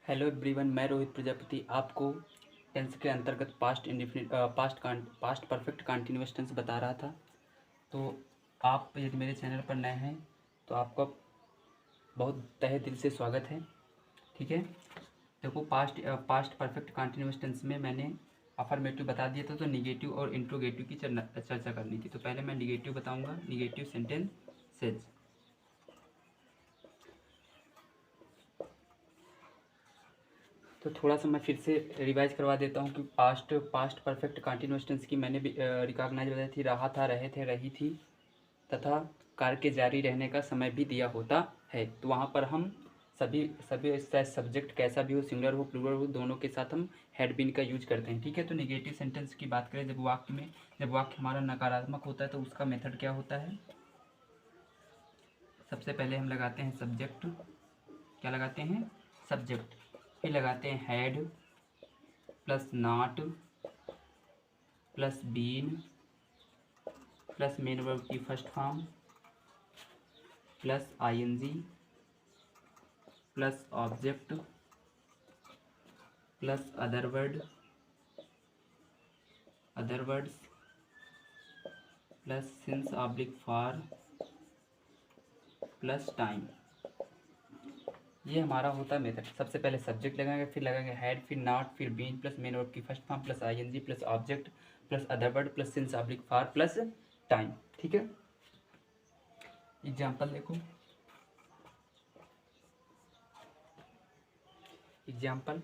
Hello everyone, मैं रोहित प्रजापति आपको tense के अंतर्गत पास्ट परफेक्ट कंटिन्यूअस टेंस बता रहा था। तो आप यदि मेरे चैनल पर नए हैं तो आपका बहुत तहे दिल से स्वागत है। ठीक है, देखो पास्ट परफेक्ट कंटिन्यूअस टेंस में मैंने अफर्मेटिव बता दिया था, तो निगेटिव और इंट्रोगेटिव की चर्चा करनी थी। तो पहले मैं निगेटिव बताऊंगा, निगेटिव सेंटेंसेज। तो थोड़ा सा मैं फिर से रिवाइज करवा देता हूँ कि पास्ट परफेक्ट कंटिन्यूअस टेंस की मैंने भी रिकॉग्नाइज बताई थी। रहा था, रहे थे, रही थी तथा कार्य के जारी रहने का समय भी दिया होता है। तो वहाँ पर हम सभी सभी सब्जेक्ट कैसा भी हो, सिंगुलर हो प्लूरल हो, दोनों के साथ हम हैड बीन का यूज करते हैं। ठीक है, तो नेगेटिव सेंटेंस की बात करें, जब वाक्य हमारा नकारात्मक होता है तो उसका मेथड क्या होता है। सबसे पहले हम लगाते हैं सब्जेक्ट। क्या लगाते हैं? सब्जेक्ट। फिर लगाते हैं had plus not plus been plus main verb की first form plus ING plus object plus other words plus since oblique for plus time. ये हमारा होता है मेथड। सबसे पहले सब्जेक्ट लगाएंगे, फिर लगाएंगे हैड, फिर नॉट, फिर बीन प्लस मेन वर्ब की first form plus ING plus object plus other word plus since oblique for plus time. ठीक है, एग्जाम्पल देखो। एग्जाम्पल,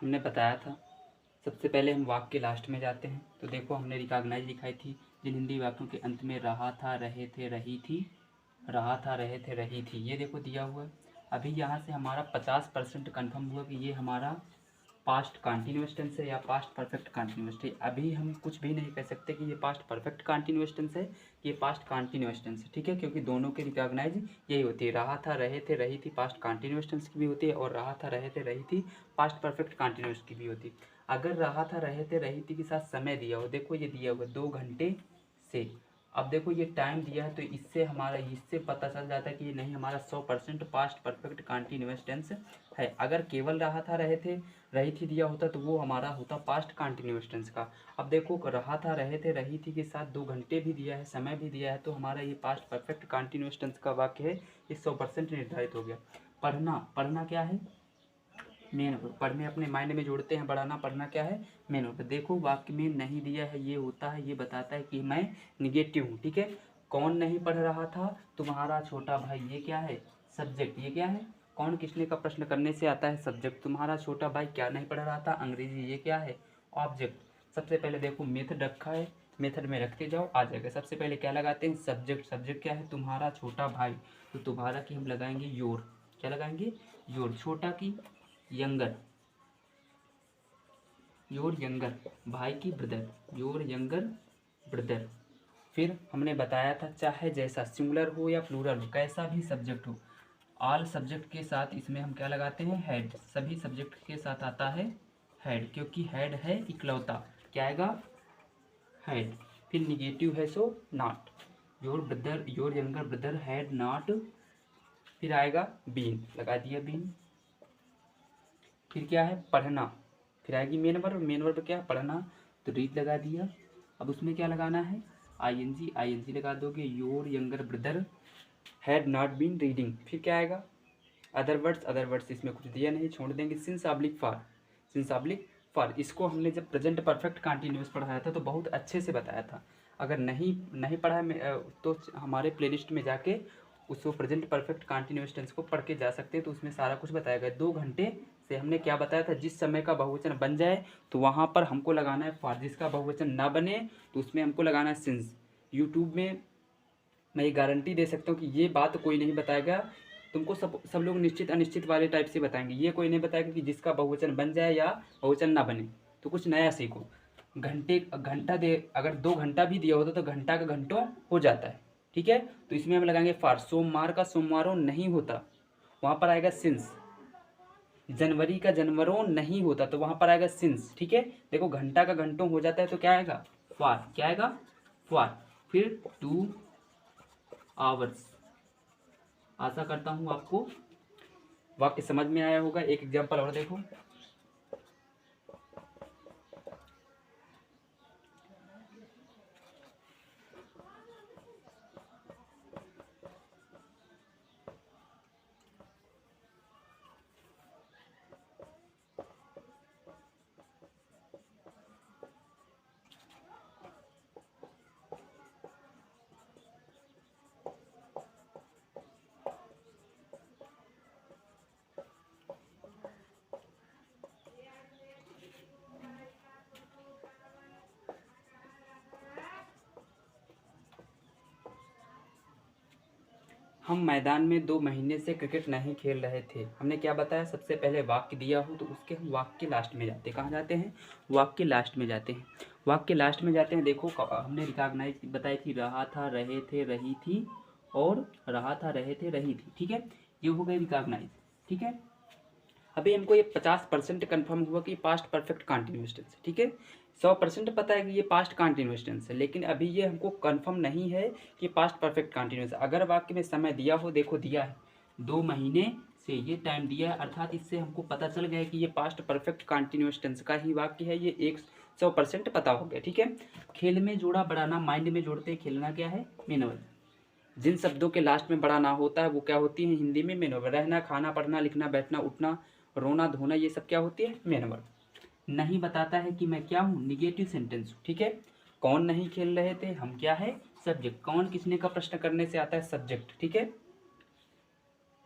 हमने बताया था सबसे पहले हम वाक्य के लास्ट में जाते हैं। तो देखो, हमने रिकॉग्नाइज दिखाई थी जिन हिंदी वाक्यों के अंत में रहा था, रहे थे, रही थी, रहा था, रहे थे, रही थी, ये देखो दिया हुआ है। अभी यहाँ से हमारा 50% कन्फर्म हुआ कि ये हमारा पास्ट कंटिन्यूअस टेंस है या पास्ट परफेक्ट कंटिन्यूअस टेंस। अभी हम कुछ भी नहीं कह सकते कि ये पास्ट परफेक्ट कंटिन्यूअस टेंस है, ये पास्ट कंटिन्यूअस टेंस है। ठीक है, क्योंकि दोनों की रिकॉग्नाइज यही होती है। रहा था, रहे थे, रही थी पास्ट कंटिन्यूअस टेंस की भी होती है, और रहा था, रहे थे, रही थी पास्ट परफेक्ट कंटिन्यूअस की भी होती है। अगर रहा था, रहे थे, रही थी के साथ समय दिया हो, देखो ये दिया हुआ 2 घंटे से। अब देखो ये टाइम दिया है, तो इससे पता चल जाता है कि ये नहीं हमारा 100% पास्ट परफेक्ट कंटिन्यूअस टेंस है। अगर केवल रहा था, रहे थे, रही थी दिया होता तो वो हमारा होता पास्ट कंटिन्यूअस टेंस का। अब देखो रहा था, रहे थे, रही थी के साथ 2 घंटे भी दिया है, समय भी दिया है, तो हमारा ये पास्ट परफेक्ट कंटिन्यूअस टेंस का वाक्य है। ये 100% निर्धारित हो गया। पढ़ना, पढ़ना क्या है? Main verb. पढ़ने अपने माइंड में जोड़ते हैं, बढ़ाना, पढ़ना क्या है? Main verb. देखो वाक्य में नहीं दिया है, ये होता है, ये बताता है कि मैं निगेटिव हूँ। ठीक है, कौन नहीं पढ़ रहा था? तुम्हारा छोटा भाई। ये क्या है? सब्जेक्ट। ये क्या है? कौन किसने का प्रश्न करने से आता है सब्जेक्ट। तुम्हारा छोटा भाई क्या नहीं पढ़ रहा था? अंग्रेजी। ये क्या है? ऑब्जेक्ट। सबसे पहले देखो मेथड रखा है, मेथड में रखते जाओ, आ जाएगा। सबसे पहले क्या लगाते हैं? सब्जेक्ट। सब्जेक्ट क्या है? तुम्हारा छोटा भाई। तो तुम्हारा की हम लगाएंगे योर। क्या लगाएंगे? योर। छोटा की यंगर, योर यंगर, भाई की ब्रदर, योर यंगर ब्रदर। फिर हमने बताया था चाहे जैसा सिंगुलर हो या प्लूरल हो, कैसा भी सब्जेक्ट हो, ऑल सब्जेक्ट के साथ इसमें हम क्या लगाते हैं? हैड। सभी सब्जेक्ट के साथ आता है हैड, क्योंकि हैड है इकलौता। क्या आएगा? हैड। फिर निगेटिव है so not. Your brother, your younger brother had not. फिर आएगा बीन, लगा दिया बीन। फिर क्या है? पढ़ना। फिर आएगी मेन वर्ब। मेन वर्ब क्या है? पढ़ना, तो रीड लगा दिया। अब उसमें क्या लगाना है? आईएनजी। आईएनजी लगा दोगे। Your younger brother had not been reading. फिर क्या आएगा? Other words. अदर वर्ड्स इसमें कुछ दिया नहीं, छोड़ देंगे। Since oblique for. Since oblique for इसको हमने जब प्रेजेंट परफेक्ट कंटिन्यूअस पढ़ाया था तो बहुत अच्छे से बताया था। अगर नहीं नहीं पढ़ा तो हमारे प्लेलिस्ट में जाके उसको प्रेजेंट परफेक्ट कंटिन्यूअस टेंस को पढ़ के जा सकते हैं, तो उसमें सारा कुछ बताया गया। 2 घंटे से हमने क्या बताया था? जिस समय का बहुवचन बन जाए तो वहाँ पर हमको लगाना है फॉर। जिसका बहुवचन ना बने तो उसमें हमको लगाना है सिंस। यूट्यूब में मैं ये गारंटी दे सकता हूँ कि ये बात कोई नहीं बताएगा तुमको। सब लोग निश्चित अनिश्चित वाले टाइप से बताएंगे, ये कोई नहीं बताएगा कि जिसका बहुवचन बन जाए या बहुवचन ना बने। तो कुछ नया सीखो। घंटा दे, अगर 2 घंटा भी दिया होता तो घंटा का घंटों हो जाता है, ठीक है। तो इसमें हम लगाएंगे फार। सोमवार का सोमवारों नहीं होता, वहाँ पर आएगा सिंस। जनवरी का जनवरों नहीं होता, तो वहाँ पर आएगा सिंस, ठीक है। देखो घंटा का घंटों हो जाता है तो क्या आएगा, फार। क्या आएगा, फार। फिर 2 आवर्स। आशा करता हूँ आपको वाक्य समझ में आया होगा। एक एग्जाम्पल और देखो। हम मैदान में 2 महीने से क्रिकेट नहीं खेल रहे थे। हमने क्या बताया, सबसे पहले वाक्य दिया हो तो उसके हम वाक्य लास्ट में जाते हैं। कहाँ जाते हैं, वाक्य लास्ट में जाते हैं। वाक्य लास्ट में जाते हैं। देखो हमने रिकॉग्नाइज बताई थी, रहा था, रहे थे, रही थी, और रहा था, रहे थे, रही थी, ठीक है। ये हो गई रिकॉग्नाइज, ठीक है। अभी हमको ये 50% कन्फर्म हुआ कि पास्ट परफेक्ट कंटिन्यूअस टेंस, ठीक है। 100% पता है कि ये पास्ट कंटिन्यूअस टेंस है, लेकिन अभी ये हमको कन्फर्म नहीं है कि पास्ट परफेक्ट कंटिन्यूअस। अगर वाक्य में समय दिया हो, देखो दिया है 2 महीने से ये टाइम दिया है, अर्थात इससे हमको पता चल गया कि ये पास्ट परफेक्ट कंटिन्यूअस टेंस का ही वाक्य है। ये 100% पता हो गया, ठीक है। खेल में जोड़ा बढ़ाना, माइंड में जोड़ते हैं, खेलना क्या है, मेन वर्ब। जिन शब्दों के लास्ट में बड़ा ना होता है वो क्या होती है हिंदी में, मेन वर्ब। रहना, खाना, पढ़ना, लिखना, बैठना, उठना, रोना, धोना, ये सब क्या होती है, मेन वर्ब। नहीं बताता है कि मैं क्या हूँ, निगेटिव सेंटेंस हूँ, ठीक है। कौन नहीं खेल रहे थे, हम क्या है, सब्जेक्ट। कौन किसने का प्रश्न करने से आता है, सब्जेक्ट, ठीक है।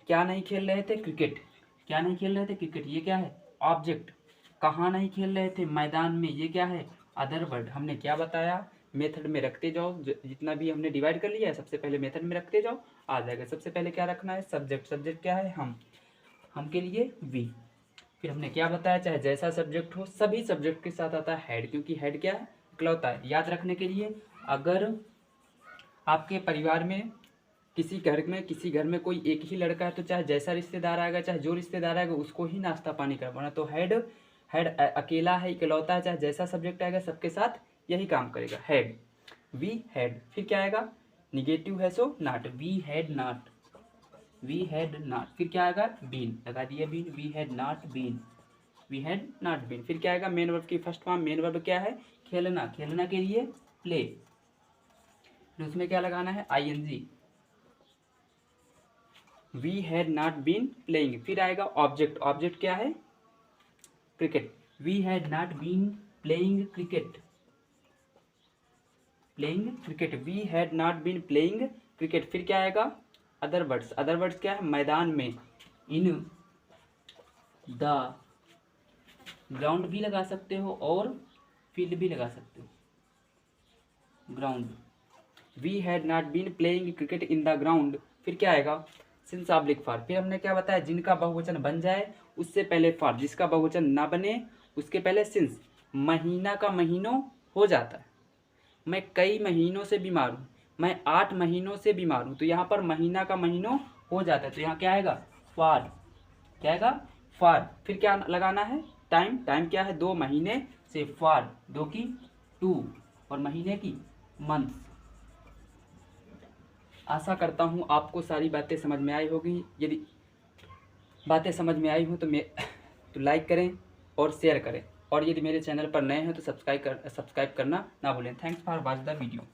क्या नहीं खेल रहे थे, क्रिकेट। क्या नहीं खेल रहे थे, क्रिकेट, ये क्या है, ऑब्जेक्ट। कहाँ नहीं खेल रहे थे, मैदान में, ये क्या है, अदर वर्ड। हमने क्या बताया, मेथड में रखते जाओ, जितना भी हमने डिवाइड कर लिया है सबसे पहले मेथड में रखते जाओ, आ जाएगा। सबसे पहले क्या रखना है, सब्जेक्ट। सब्जेक्ट क्या है, हम के लिए वी। फिर हमने क्या बताया, चाहे जैसा सब्जेक्ट हो, सभी सब्जेक्ट के साथ आता है हेड, क्योंकि हेड क्या है, इकलौता है। याद रखने के लिए, अगर आपके परिवार में किसी घर में कोई एक ही लड़का है तो चाहे जैसा रिश्तेदार आएगा, चाहे जो रिश्तेदार आएगा उसको ही नाश्ता पानी करवाना। तो हेड अकेला है, इकलौता है, चाहे जैसा सब्जेक्ट आएगा सबके साथ यही काम करेगा, हेड। We had. फिर क्या आएगा, निगेटिव है so not, we had not, we had not. फिर क्या आएगा, बीन, लगा दिया been, we had not been, we had not been. फिर क्या आएगा, मेन वर्ब की फर्स्ट फॉर्म। मेन वर्ब क्या है, खेलना। खेलना के लिए प्ले, फिर उसमें क्या लगाना है, ING। We had not been playing. फिर आएगा ऑब्जेक्ट। ऑब्जेक्ट क्या है, cricket. We had not been playing cricket, playing cricket, we had not been playing cricket. फिर क्या आएगा, अदर वर्ड्स। अदर वर्ड्स क्या है, मैदान में, इन द ग्राउंड भी लगा सकते हो और फील्ड भी लगा सकते हो, ground. We had not been playing cricket in the ground. फिर क्या आएगा, सिंस ऑब्लिक फॉर। फिर हमने क्या बताया, जिनका बहुवचन बन जाए उससे पहले फॉर, जिसका बहुवचन ना बने उसके पहले सिंस। महीना का महीनों हो जाता है, मैं कई महीनों से बीमार हूँ, मैं 8 महीनों से बीमार हूँ, तो यहाँ पर महीना का महीनों हो जाता है, तो यहाँ क्या आएगा, फॉर। क्या आएगा, फॉर। फिर क्या लगाना है, टाइम। टाइम क्या है, 2 महीने से, फॉर 2 की 2 और महीने की मंथ। आशा करता हूँ आपको सारी बातें समझ में आई होगी। यदि बातें समझ में आई हो तो लाइक करें और शेयर करें, और यदि मेरे चैनल पर नए हैं तो सब्सक्राइब करना ना भूलें। Thanks for watch the video.